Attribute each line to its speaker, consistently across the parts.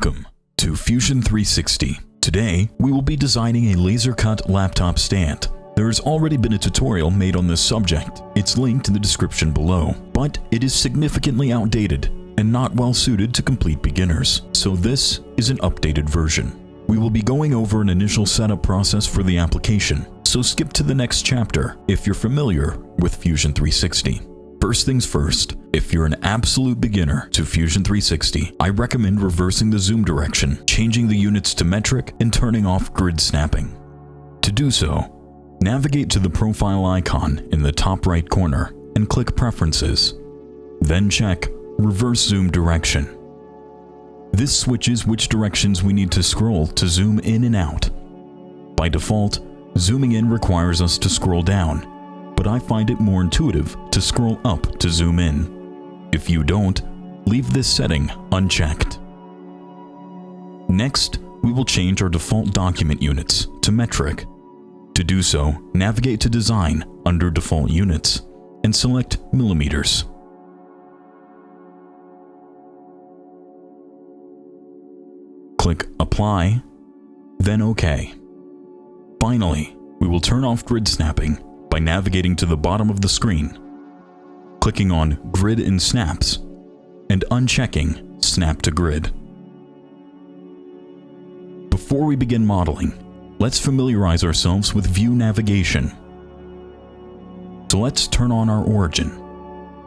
Speaker 1: Welcome to Fusion 360. Today, we will be designing a laser-cut laptop stand. There has already been a tutorial made on this subject. It's linked in the description below, but it is significantly outdated and not well suited to complete beginners. So this is an updated version. We will be going over an initial setup process for the application, so skip to the next chapter if you're familiar with Fusion 360. First things first, if you're an absolute beginner to Fusion 360, I recommend reversing the zoom direction, changing the units to metric, and turning off grid snapping. To do so, navigate to the profile icon in the top right corner and click Preferences. Then check Reverse Zoom Direction. This switches which directions we need to scroll to zoom in and out. By default, zooming in requires us to scroll down, but I find it more intuitive to scroll up to zoom in. If you don't, leave this setting unchecked. Next, we will change our default document units to metric. To do so, navigate to Design under Default Units and select millimeters. Click Apply, then OK. Finally, we will turn off grid snapping by navigating to the bottom of the screen, clicking on Grid and Snaps, and unchecking Snap to Grid. Before we begin modeling, let's familiarize ourselves with view navigation. So let's turn on our origin.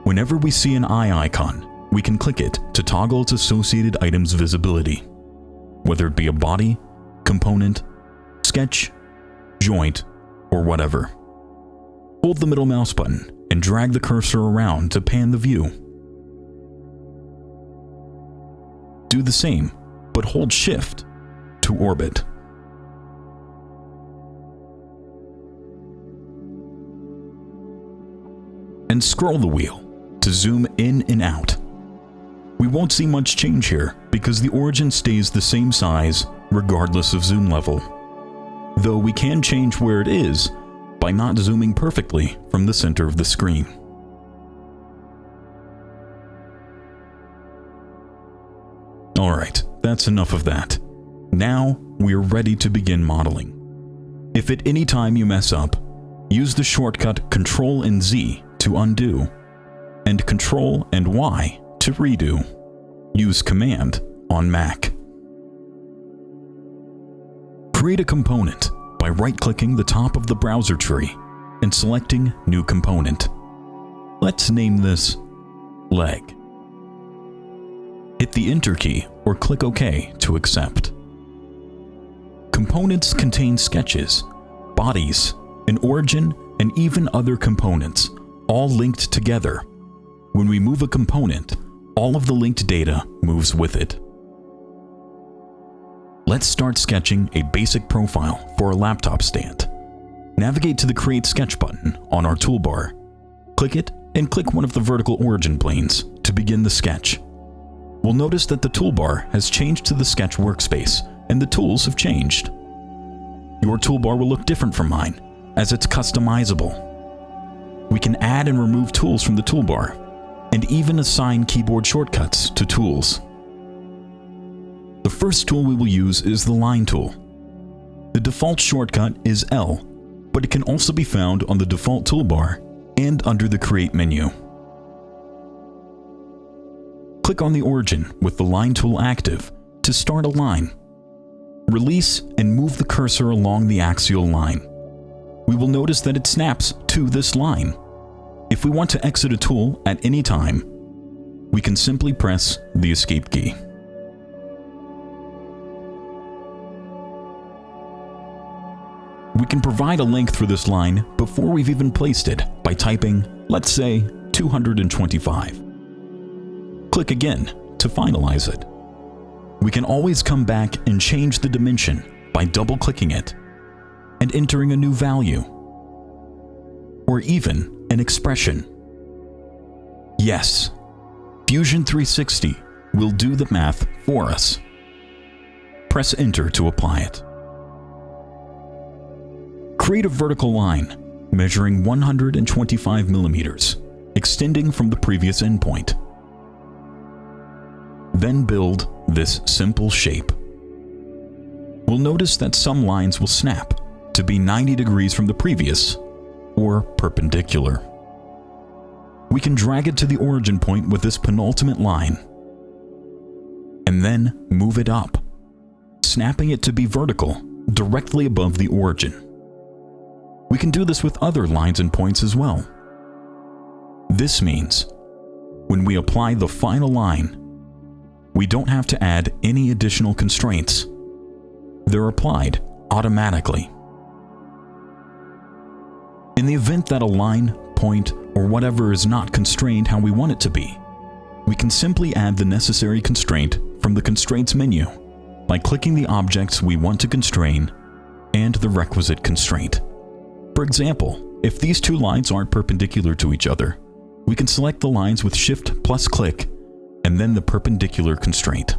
Speaker 1: Whenever we see an eye icon, we can click it to toggle its associated item's visibility, whether it be a body, component, sketch, joint, or whatever. Hold the middle mouse button and drag the cursor around to pan the view. Do the same, but hold Shift to orbit. And scroll the wheel to zoom in and out. We won't see much change here because the origin stays the same size regardless of zoom level, though we can change where it is by not zooming perfectly from the center of the screen. Alright, that's enough of that. Now we are ready to begin modeling. If at any time you mess up, use the shortcut Ctrl and Z to undo, and Ctrl and Y to redo. Use Command on Mac. Create a component by right-clicking the top of the browser tree and selecting New Component. Let's name this Leg. Hit the Enter key or click OK to accept. Components contain sketches, bodies, an origin, and even other components, all linked together. When we move a component, all of the linked data moves with it. Let's start sketching a basic profile for a laptop stand. Navigate to the Create Sketch button on our toolbar. Click it and click one of the vertical origin planes to begin the sketch. We'll notice that the toolbar has changed to the sketch workspace and the tools have changed. Your toolbar will look different from mine as it's customizable. We can add and remove tools from the toolbar and even assign keyboard shortcuts to tools. The first tool we will use is the Line tool. The default shortcut is L, but it can also be found on the default toolbar and under the Create menu. Click on the origin with the Line tool active to start a line. Release and move the cursor along the axial line. We will notice that it snaps to this line. If we want to exit a tool at any time, we can simply press the Escape key. We can provide a length for this line before we've even placed it by typing, let's say, 225. Click again to finalize it. We can always come back and change the dimension by double-clicking it and entering a new value, or even an expression. Yes, Fusion 360 will do the math for us. Press Enter to apply it. Create a vertical line measuring 125 millimeters, extending from the previous endpoint. Then build this simple shape. We'll notice that some lines will snap to be 90 degrees from the previous, or perpendicular. We can drag it to the origin point with this penultimate line, and then move it up, snapping it to be vertical, directly above the origin. We can do this with other lines and points as well. This means, when we apply the final line, we don't have to add any additional constraints. They're applied automatically. In the event that a line, point, or whatever is not constrained how we want it to be, we can simply add the necessary constraint from the Constraints menu by clicking the objects we want to constrain and the requisite constraint. For example, if these two lines aren't perpendicular to each other, we can select the lines with Shift plus click and then the perpendicular constraint.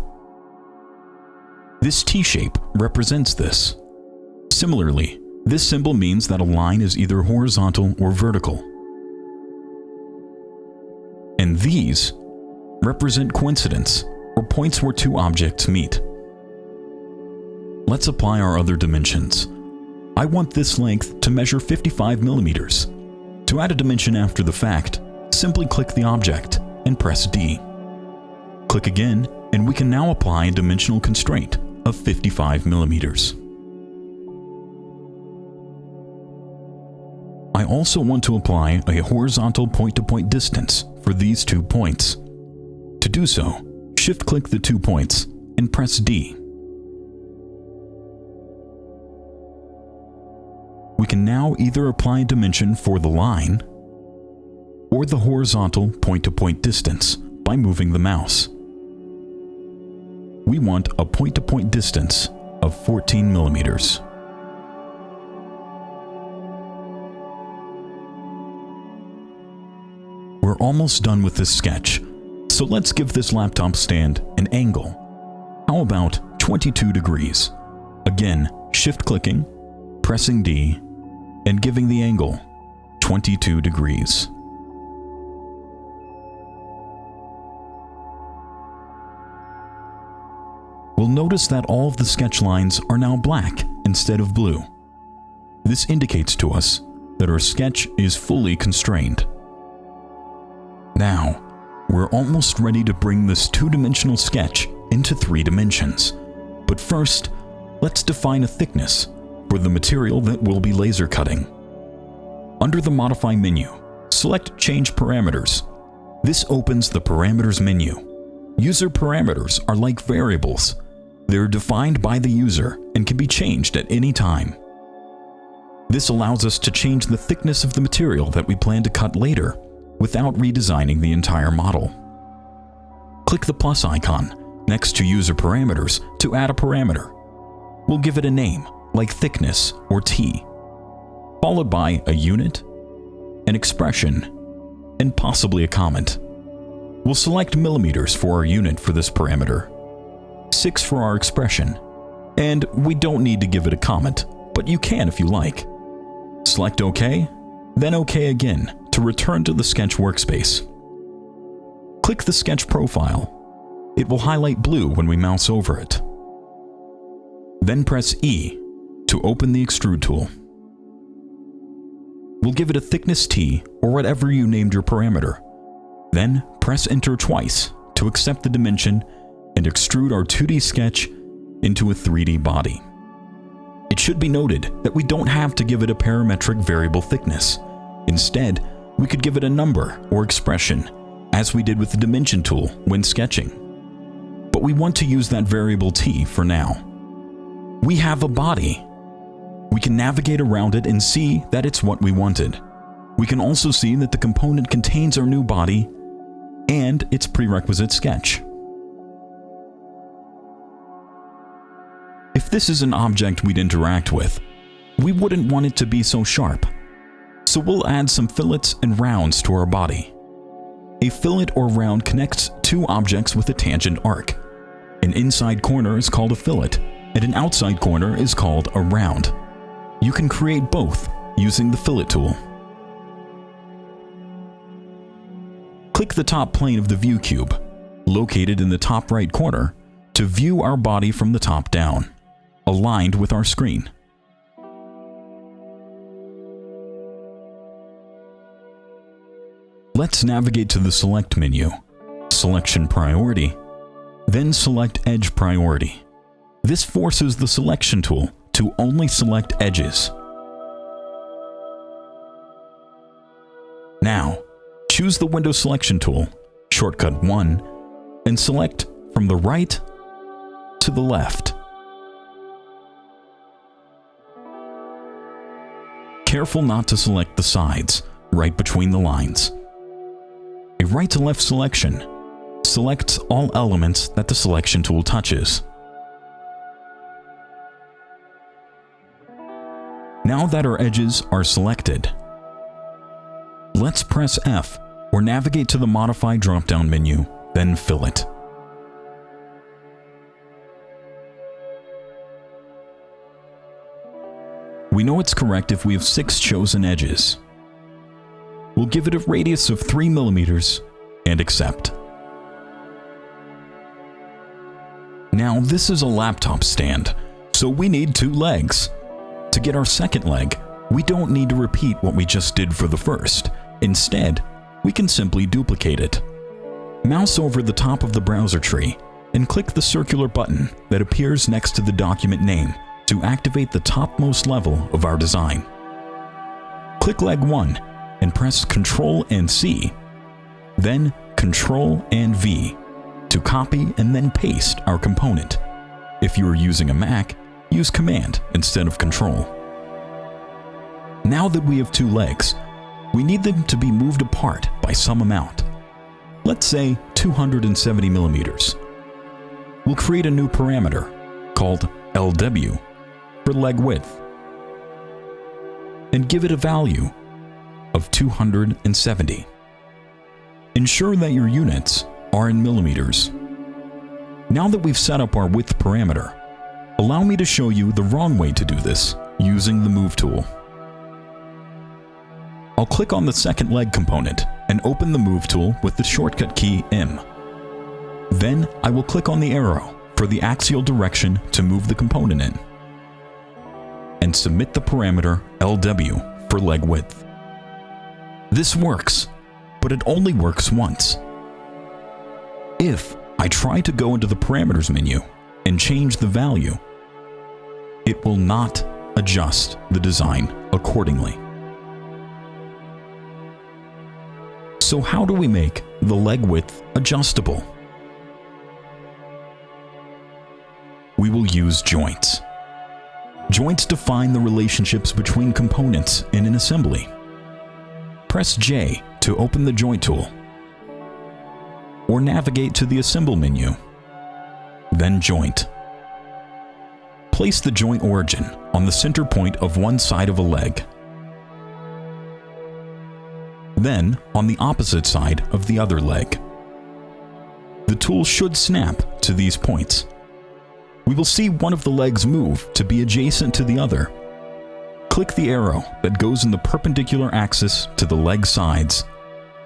Speaker 1: This T-shape represents this. Similarly, this symbol means that a line is either horizontal or vertical. And these represent coincidence, or points where two objects meet. Let's apply our other dimensions. I want this length to measure 55 millimeters. To add a dimension after the fact, simply click the object and press D. Click again, and we can now apply a dimensional constraint of 55 millimeters. I also want to apply a horizontal point-to-point distance for these 2 points. To do so, shift-click the 2 points and press D. We can now either apply a dimension for the line or the horizontal point-to-point distance by moving the mouse. We want a point-to-point distance of 14 millimeters. We're almost done with this sketch, so let's give this laptop stand an angle. How about 22 degrees? Again, shift-clicking, pressing D, and giving the angle 22 degrees. We'll notice that all of the sketch lines are now black instead of blue. This indicates to us that our sketch is fully constrained. Now, we're almost ready to bring this two-dimensional sketch into 3 dimensions. But first, let's define a thickness for the material that we'll be laser cutting. Under the Modify menu, select Change Parameters. This opens the Parameters menu. User parameters are like variables. They're defined by the user and can be changed at any time. This allows us to change the thickness of the material that we plan to cut later without redesigning the entire model. Click the plus icon next to User Parameters to add a parameter. We'll give it a name, like thickness or T, followed by a unit, an expression, and possibly a comment. We'll select millimeters for our unit for this parameter, 6 for our expression, and we don't need to give it a comment, but you can if you like. Select OK, then OK again to return to the sketch workspace. Click the sketch profile. It will highlight blue when we mouse over it. Then press E to open the Extrude tool. We'll give it a thickness T or whatever you named your parameter. Then press Enter twice to accept the dimension and extrude our 2D sketch into a 3D body. It should be noted that we don't have to give it a parametric variable thickness. Instead, we could give it a number or expression, as we did with the Dimension tool when sketching. But we want to use that variable T for now. We have a body. We can navigate around it and see that it's what we wanted. We can also see that the component contains our new body and its prerequisite sketch. If this is an object we'd interact with, we wouldn't want it to be so sharp. So we'll add some fillets and rounds to our body. A fillet or round connects 2 objects with a tangent arc. An inside corner is called a fillet, and an outside corner is called a round. You can create both using the fillet tool. Click the top plane of the view cube, located in the top right corner, to view our body from the top down, aligned with our screen. Let's navigate to the Select menu, Selection Priority, then select Edge Priority. This forces the selection tool to only select edges. Now, choose the Window Selection tool, Shortcut 1, and select from the right to the left. Careful not to select the sides, right between the lines. A right to left selection selects all elements that the selection tool touches. Now that our edges are selected, let's press F or navigate to the Modify drop-down menu, then fill it. We know it's correct if we have 6 chosen edges. We'll give it a radius of 3 mm and accept. Now this is a laptop stand, so we need 2 legs. To get our second leg, we don't need to repeat what we just did for the first. Instead, we can simply duplicate it. Mouse over the top of the browser tree and click the circular button that appears next to the document name to activate the topmost level of our design. Click leg 1 and press Ctrl and C, then Ctrl and V to copy and then paste our component. If you are using a Mac, use Command instead of Control. Now that we have 2 legs, we need them to be moved apart by some amount. Let's say 270 mm. We'll create a new parameter called LW for leg width and give it a value of 270. Ensure that your units are in millimeters. Now that we've set up our width parameter, allow me to show you the wrong way to do this using the Move tool. I'll click on the second leg component and open the Move tool with the shortcut key M. Then I will click on the arrow for the axial direction to move the component in, and submit the parameter LW for leg width. This works, but it only works once. If I try to go into the parameters menu and change the value, it will not adjust the design accordingly. So how do we make the leg width adjustable? We will use joints. Joints define the relationships between components in an assembly. Press J to open the Joint tool, or navigate to the Assemble menu, then Joint. Place the joint origin on the center point of one side of a leg, then on the opposite side of the other leg. The tool should snap to these points. We will see one of the legs move to be adjacent to the other. Click the arrow that goes in the perpendicular axis to the leg sides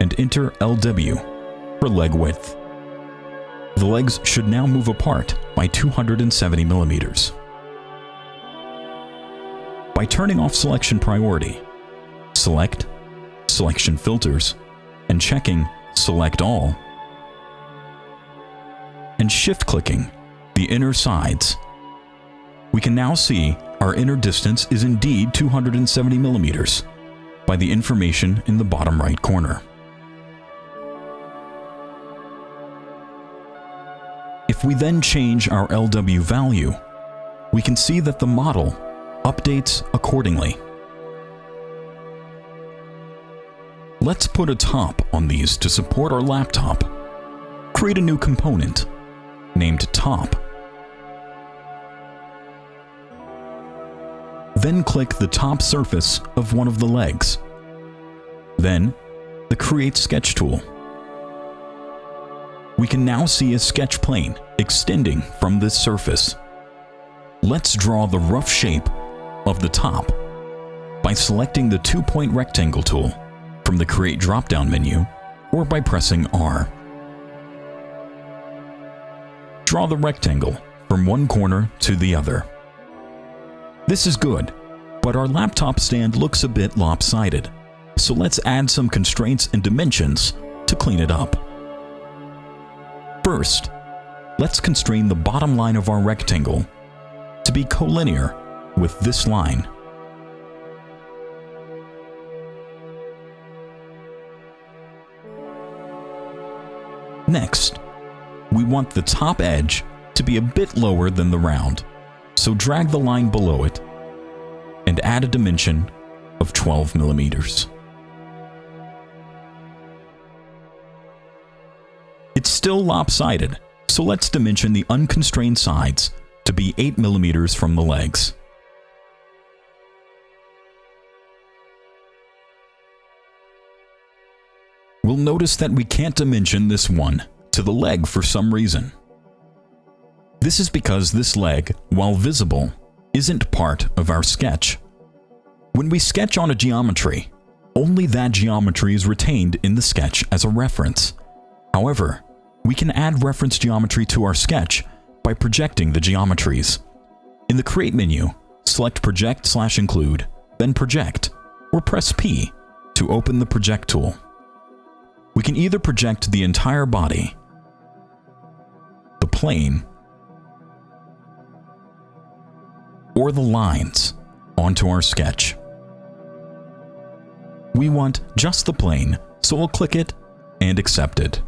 Speaker 1: and enter LW for leg width. The legs should now move apart by 270 millimeters. By turning off selection priority, select Selection Filters, and checking Select All, and shift-clicking the inner sides, we can now see our inner distance is indeed 270 millimeters by the information in the bottom right corner. If we then change our LW value, we can see that the model updates accordingly. Let's put a top on these to support our laptop. Create a new component named Top. Then click the top surface of one of the legs. Then the Create Sketch tool. We can now see a sketch plane extending from this surface. Let's draw the rough shape of the top by selecting the 2-point rectangle tool from the Create drop-down menu, or by pressing R. Draw the rectangle from one corner to the other. This is good, but our laptop stand looks a bit lopsided, so let's add some constraints and dimensions to clean it up. First, let's constrain the bottom line of our rectangle to be collinear with this line. Next, we want the top edge to be a bit lower than the round, so drag the line below it and add a dimension of 12 millimeters. It's still lopsided, so let's dimension the unconstrained sides to be 8 millimeters from the legs. We'll notice that we can't dimension this one to the leg for some reason. This is because this leg, while visible, isn't part of our sketch. When we sketch on a geometry, only that geometry is retained in the sketch as a reference. However, we can add reference geometry to our sketch by projecting the geometries. In the Create menu, select Project/Include, then Project, or press P to open the Project tool. We can either project the entire body, the plane, or the lines onto our sketch. We want just the plane, so we'll click it and accept it.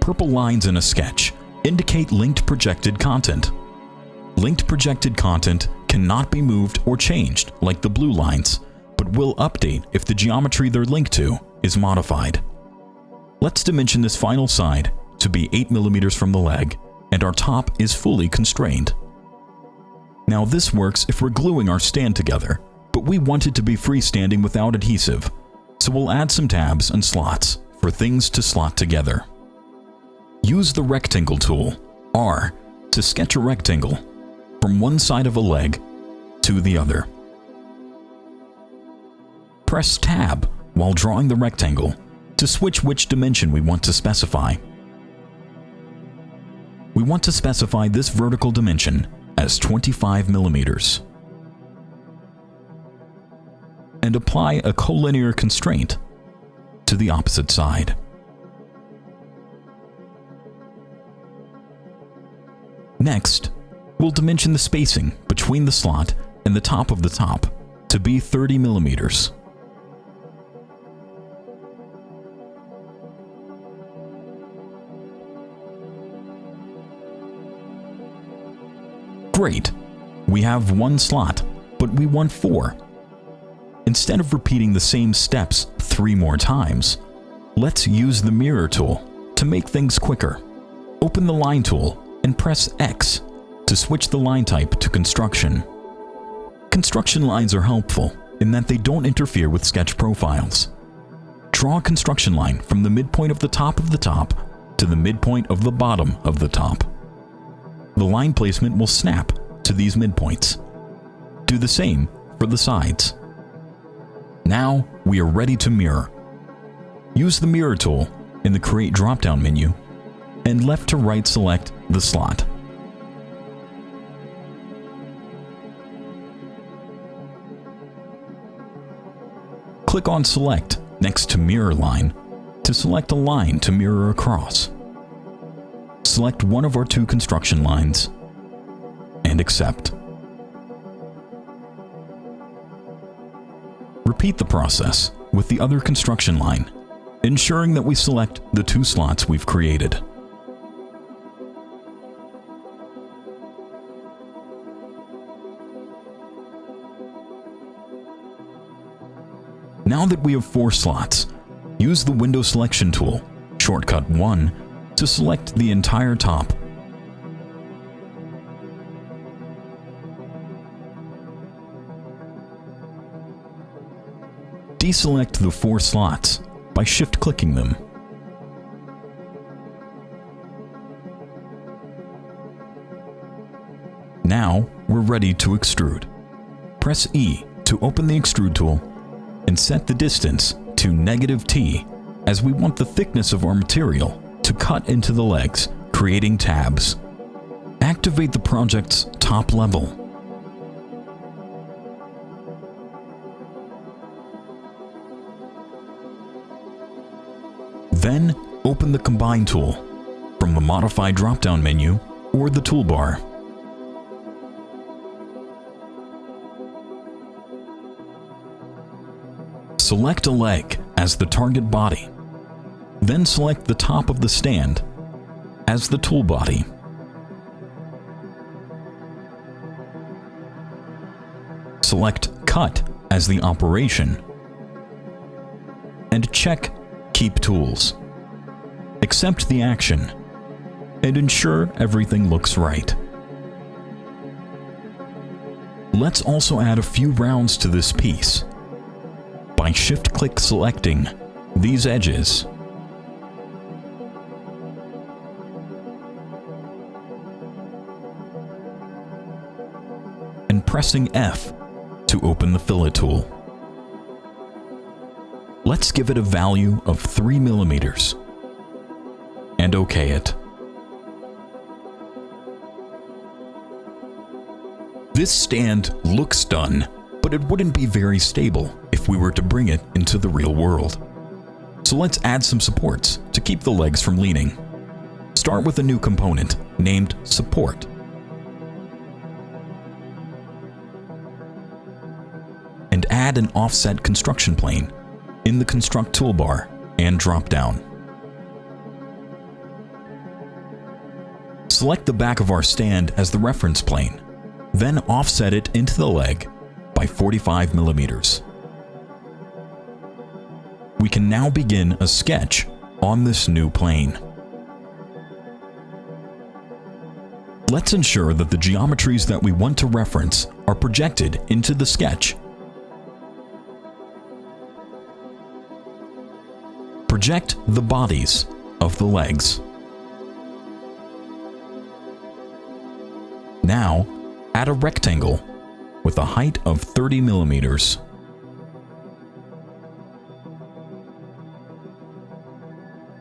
Speaker 1: Purple lines in a sketch indicate linked projected content. Linked projected content cannot be moved or changed like the blue lines, but will update if the geometry they're linked to is modified. Let's dimension this final side to be 8 millimeters from the leg, and our top is fully constrained. Now this works if we're gluing our stand together, but we want it to be freestanding without adhesive, so we'll add some tabs and slots for things to slot together. Use the Rectangle tool, R, to sketch a rectangle from one side of a leg to the other. Press Tab while drawing the rectangle to switch which dimension we want to specify. We want to specify this vertical dimension as 25 millimeters and apply a collinear constraint to the opposite side. Next, we'll dimension the spacing between the slot and the top of the top to be 30 millimeters. Great! We have one slot, but we want 4. Instead of repeating the same steps 3 more times, let's use the Mirror tool to make things quicker. Open the Line tool and press X to switch the line type to Construction. Construction lines are helpful in that they don't interfere with sketch profiles. Draw a construction line from the midpoint of the top to the midpoint of the bottom of the top. The line placement will snap to these midpoints. Do the same for the sides. Now we are ready to mirror. Use the Mirror tool in the Create drop-down menu and left to right select the slot. Click on Select next to Mirror Line to select a line to mirror across. Select one of our 2 construction lines and accept. Repeat the process with the other construction line, ensuring that we select the 2 slots we've created. Now that we have 4 slots, use the Window Selection tool, shortcut 1, to select the entire top. Deselect the 4 slots by shift-clicking them. Now we're ready to extrude. Press E to open the Extrude tool and set the distance to -T as we want the thickness of our material to cut into the legs, creating tabs. Activate the project's top level. Then, open the Combine tool from the Modify drop-down menu or the toolbar. Select a leg as the target body. Then select the top of the stand as the tool body. Select Cut as the operation. And check Keep Tools. Accept the action and ensure everything looks right. Let's also add a few rounds to this piece by shift-click selecting these edges. And pressing F to open the fillet tool. Let's give it a value of 3 millimeters and OK it. This stand looks done, but it wouldn't be very stable if we were to bring it into the real world. So let's add some supports to keep the legs from leaning. Start with a new component named Support. And add an offset construction plane in the Construct toolbar and drop down. Select the back of our stand as the reference plane, then offset it into the leg by 45 millimeters. We can now begin a sketch on this new plane. Let's ensure that the geometries that we want to reference are projected into the sketch. Project the bodies of the legs. Now, add a rectangle with a height of 30 millimeters.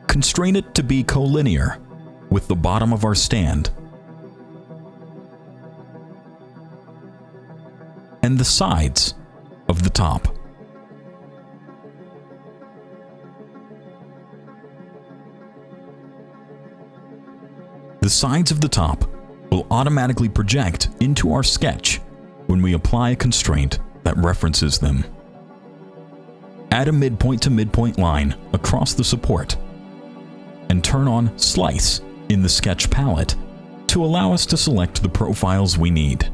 Speaker 1: Constrain it to be collinear with the bottom of our stand and the sides of the top. The sides of the top will automatically project into our sketch when we apply a constraint that references them. Add a midpoint to midpoint line across the support and turn on Slice in the sketch palette to allow us to select the profiles we need.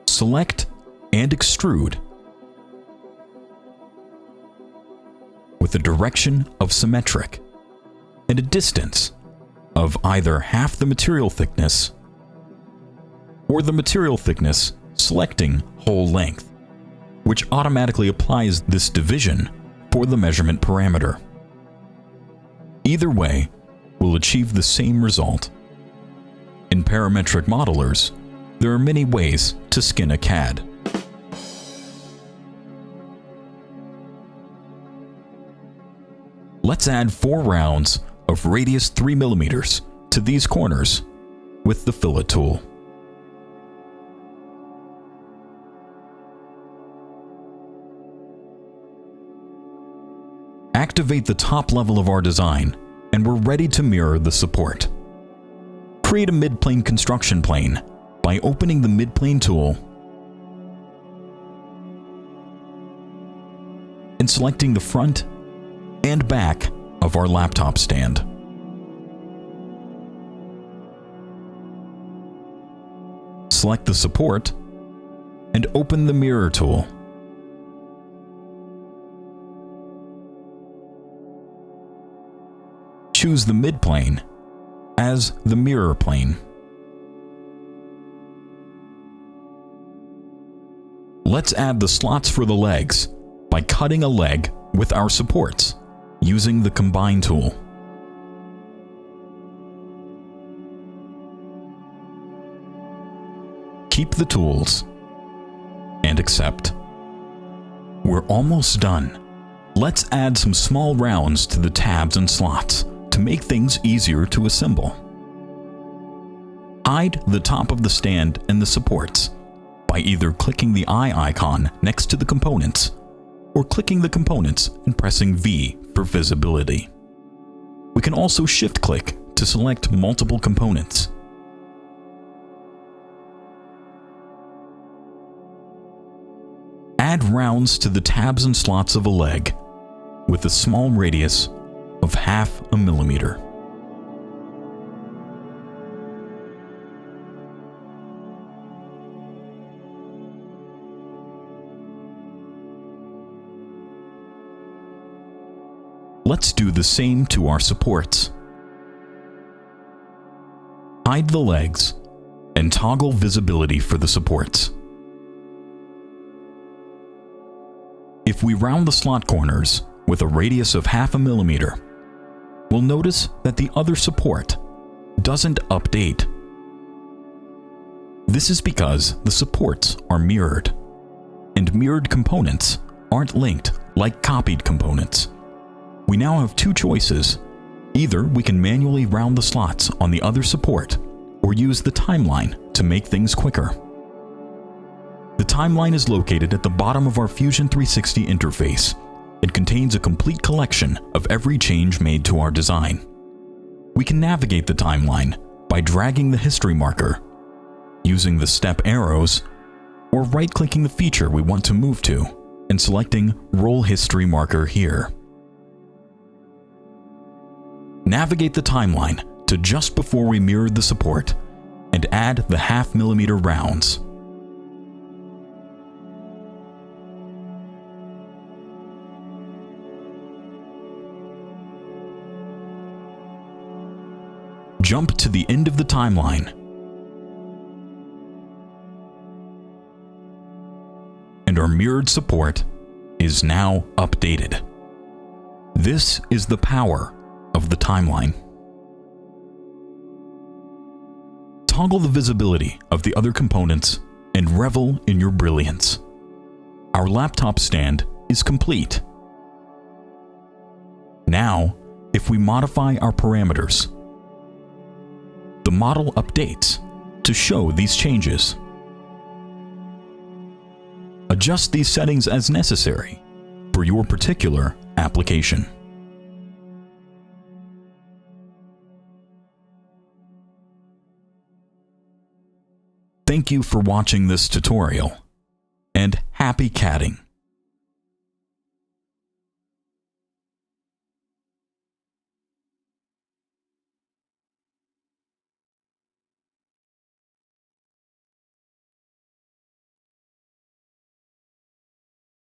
Speaker 1: Select and extrude with a direction of symmetric and a distance of either half the material thickness or the material thickness selecting whole length, which automatically applies this division for the measurement parameter. Either way will achieve the same result. In parametric modelers, there are many ways to skin a CAD. Let's add 4 rounds of radius 3 millimeters to these corners with the fillet tool. Activate the top level of our design, and we're ready to mirror the support. Create a mid-plane construction plane by opening the mid-plane tool and selecting the front and back of our laptop stand. Select the support and open the mirror tool. Choose the midplane as the mirror plane. Let's add the slots for the legs by cutting a leg with our supports using the Combine tool. Keep the tools and accept. We're almost done. Let's add some small rounds to the tabs and slots to make things easier to assemble. Hide the top of the stand and the supports by either clicking the eye icon next to the components or clicking the components and pressing V for visibility. We can also shift-click to select multiple components. Add rounds to the tabs and slots of a leg with a small radius of 0.5 millimeter. Let's do the same to our supports. Hide the legs and toggle visibility for the supports. If we round the slot corners with a radius of 0.5 millimeter, we'll notice that the other support doesn't update. This is because the supports are mirrored, and mirrored components aren't linked like copied components. We now have two choices. Either we can manually round the slots on the other support, or use the timeline to make things quicker. The timeline is located at the bottom of our Fusion 360 interface. It contains a complete collection of every change made to our design. We can navigate the timeline by dragging the history marker, using the step arrows, or right-clicking the feature we want to move to and selecting Roll History Marker here. Navigate the timeline to just before we mirrored the support and add the 0.5 millimeter rounds. Jump to the end of the timeline and our mirrored support is now updated. This is the power of the timeline. Toggle the visibility of the other components and revel in your brilliance. Our laptop stand is complete. Now, if we modify our parameters, the model updates to show these changes. Adjust these settings as necessary for your particular application. Thank you for watching this tutorial, and happy CADing!